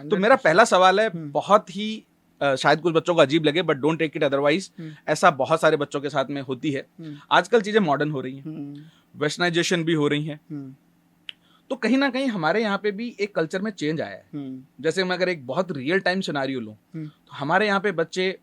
तो मेरा पहला सवाल है, हम्म। बहुत ही शायद कुछ बच्चों को अजीब लगे, but don't take it otherwise. ऐसा बहुत सारे बच्चों के साथ में होती है। आजकल चीजें मॉडर्न हो रही हैं, वेस्टर्नाइजेशन भी हो रही हैं, तो कहीं ना कहीं हमारे यहाँ पे भी एक कल्चर में चेंज आया है। जैसे मैं अगर एक बहुत रियल टाइम सिनारियो लूँ, तो हमारे यहाँ पे बच्चे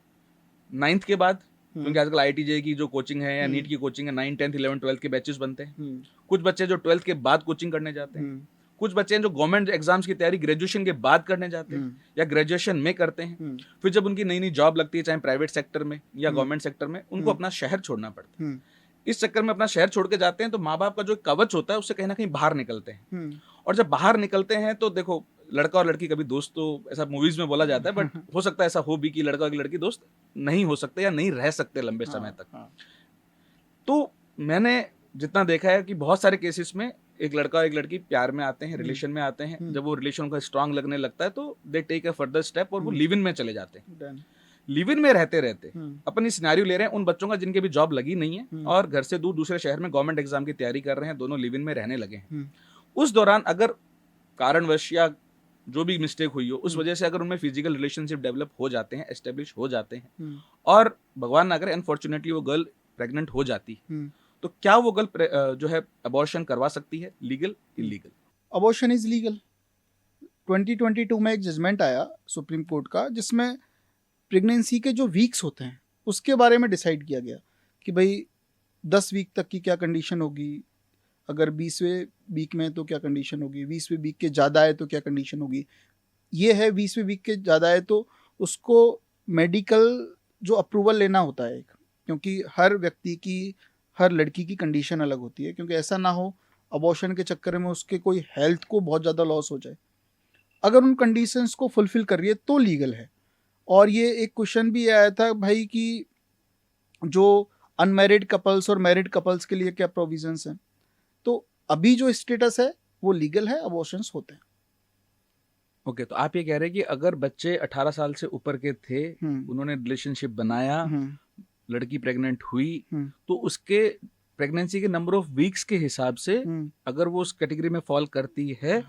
9th के बाद, क्योंकि आजकल IIT की जो कोचिंग है या नीट की कोचिंग है, 9, 10, 11, 12 के बैचेस बनते हैं। कुछ बच्चे जो 12th के बाद कोचिंग करने जाते हैं, कुछ बच्चे हैं जो गवर्नमेंट एग्जाम्स की तैयारी ग्रेजुएशन के बाद करने जाते हैं या ग्रेजुएशन में करते हैं। फिर जब उनकी नई नई जॉब लगती है, चाहे प्राइवेट सेक्टर में या गवर्नमेंट सेक्टर में, उनको अपना शहर छोड़ना पड़ता है। इस चक्कर में अपना शहर छोड़ के जाते हैं, तो माँ बाप का जो कवच होता है उससे कहीं ना कहीं बाहर निकलते हैं। और जब बाहर निकलते हैं तो देखो, लड़का और लड़की कभी दोस्त, तो ऐसा मूवीज में बोला जाता है, बट हो सकता है ऐसा हो भी कि लड़का और लड़की दोस्त नहीं हो सकते या नहीं रह सकते लंबे समय तक। तो मैंने जितना देखा है कि बहुत सारे केसेस में एक लड़का और एक लड़की प्यार में आते हैं, रिलेशन में आते हैं। जब वो रिलेशन का स्ट्रांग लगने लगता है तो they take a further step और वो लिव इन में चले जाते हैं। लिव इन में रहते रहते अपन सिनेरियो ले रहे हैं उन बच्चों का जिनके भी जॉब लगी नहीं है और घर से दूर दूसरे शहर में गवर्नमेंट एग्जाम की तैयारी कर रहे हैं, दोनों लिव इन में रहने लगे हैं। उस दौरान अगर कारणवश या जो भी मिस्टेक हुई हो, उस वजह से अगर उनमें फिजिकल रिलेशनशिप डेवलप हो जाते हैं, एस्टेब्लिश हो जाते हैं, और भगवान ना करे अनफॉर्चुनेटली वो गर्ल प्रेग्नेंट हो जाती, तो क्या वो गर्ल जो है अबॉर्शन करवा सकती है? Legal, illegal? Abortion is legal. 2022 में एक जजमेंट आया सुप्रीम कोर्ट का, जिसमें प्रेगनेंसी के जो वीक्स होते हैं उसके बारे में डिसाइड किया गया कि भाई 10 वीक तक की क्या कंडीशन होगी, अगर 20वें वीक में तो क्या कंडीशन होगी, 20वें वीक के ज़्यादा है तो क्या कंडीशन होगी। ये है 20वें वीक के ज़्यादा है तो उसको मेडिकल जो अप्रूवल लेना होता है एक, क्योंकि हर व्यक्ति की, हर लड़की की कंडीशन अलग होती है, क्योंकि ऐसा ना हो अबॉर्शन के चक्कर में उसके कोई हेल्थ को बहुत ज़्यादा लॉस हो जाए। अगर उन कंडीशंस को फुलफिल कर रही है तो लीगल है। और ये एक क्वेश्चन भी आया था भाई कि जो अनमैरिड कपल्स और मैरिड कपल्स के लिए क्या प्रोविजंस हैं, तो अभी जो स्टेटस है वो लीगल है, अबॉर्शंस होते हैं। ओके, तो आप ये कह रहे हैं कि अगर बच्चे 18 साल से ऊपर के थे, उन्होंने रिलेशनशिप बनाया, लड़की प्रेग्नेंट हुई, तो उसके प्रेगनेंसी के नंबर ऑफ वीक्स के हिसाब से अगर वो उस कैटेगरी में फॉल करती है,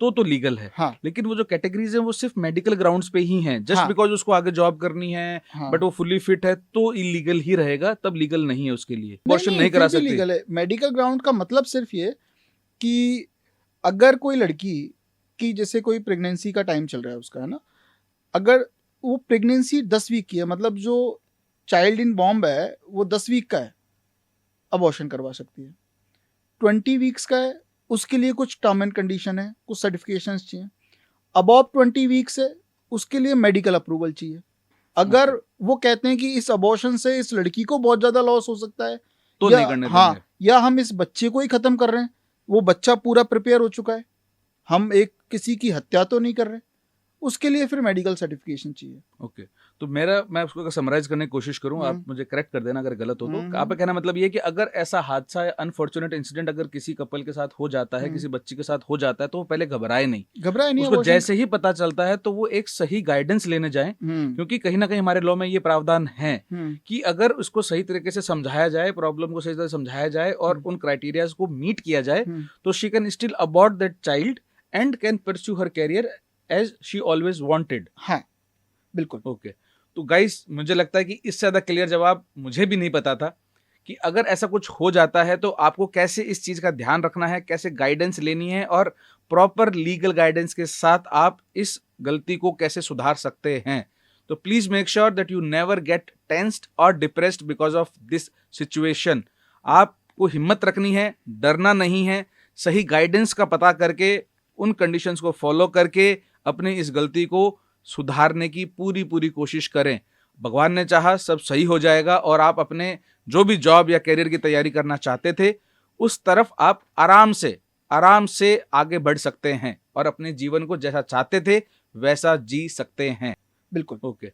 तो लीगल है। लेकिन वो जो कैटेगरीज हैं वो सिर्फ मेडिकल ग्राउंड्स पे ही हैं, जस्ट बिकॉज उसको आगे जॉब करनी है, बट वो फुली फिट है, तो इलीगल ही रहेगा, तब लीगल नहीं है उसके लिए, अबॉर्शन नहीं करा सकती। लीगल है। मेडिकल ग्राउंड का मतलब सिर्फ ये कि अगर कोई लड़की की, जैसे कोई प्रेगनेंसी का टाइम चल रहा है उसका, है ना, अगर वो प्रेगनेंसी 10 वीक की है, मतलब जो चाइल्ड इन बॉम्ब है वो 10 वीक का है, अबॉर्शन करवा सकती है। 20 वीक्स का है, उसके लिए कुछ टर्म एंड कंडीशन है, कुछ सर्टिफिकेशंस चाहिए। अबव 20 वीक्स है, उसके लिए मेडिकल अप्रूवल चाहिए। अगर वो कहते हैं कि इस अबॉर्शन से इस लड़की को बहुत ज़्यादा लॉस हो सकता है, तो नहीं करने देंगे। या हम इस बच्चे को ही ख़त्म कर रहे हैं, वो बच्चा पूरा प्रिपेयर हो चुका है, हम एक किसी की हत्या तो नहीं कर रहे, उसके लिए फिर मेडिकल सर्टिफिकेशन चाहिए। ओके, तो मैं उसको समराइज करने की कोशिश करूं, आप मुझे करेक्ट कर देना अगर गलत हो तो। आपका कहना मतलब ये है कि अगर ऐसा हादसा या अनफॉर्चुनेट इंसिडेंट अगर किसी कपल के साथ हो जाता है, किसी बच्ची के साथ हो जाता है, तो वो पहले घबराए नहीं, उसको जैसे ही पता चलता है तो वो एक सही गाइडेंस लेने जाए, क्योंकि कहीं ना कहीं हमारे लॉ में ये प्रावधान है कि अगर उसको सही तरीके से समझाया जाए, प्रॉब्लम को सही तरह समझाया जाए और उन क्राइटेरियाज को मीट किया जाए, तो she can still abort that child and can pursue her career as she always wanted। हाँ, बिल्कुल। ओके, तो गाइस मुझे लगता है कि इससे ज्यादा क्लियर जवाब मुझे भी नहीं पता था कि अगर ऐसा कुछ हो जाता है तो आपको कैसे इस चीज का ध्यान रखना है, कैसे गाइडेंस लेनी है, और प्रॉपर लीगल गाइडेंस के साथ आप इस गलती को कैसे सुधार सकते हैं। तो please make sure that you never get tensed और depressed because of this situation. आपको हिम्मत रखनी है, डरना नहीं है, सही गाइडेंस का पता करके उन कंडीशंस को फॉलो करके अपनी इस गलती को सुधारने की पूरी कोशिश करें। भगवान ने चाहा सब सही हो जाएगा और आप अपने जो भी जॉब या करियर की तैयारी करना चाहते थे उस तरफ आप आराम से आगे बढ़ सकते हैं और अपने जीवन को जैसा चाहते थे वैसा जी सकते हैं। बिल्कुल। ओके।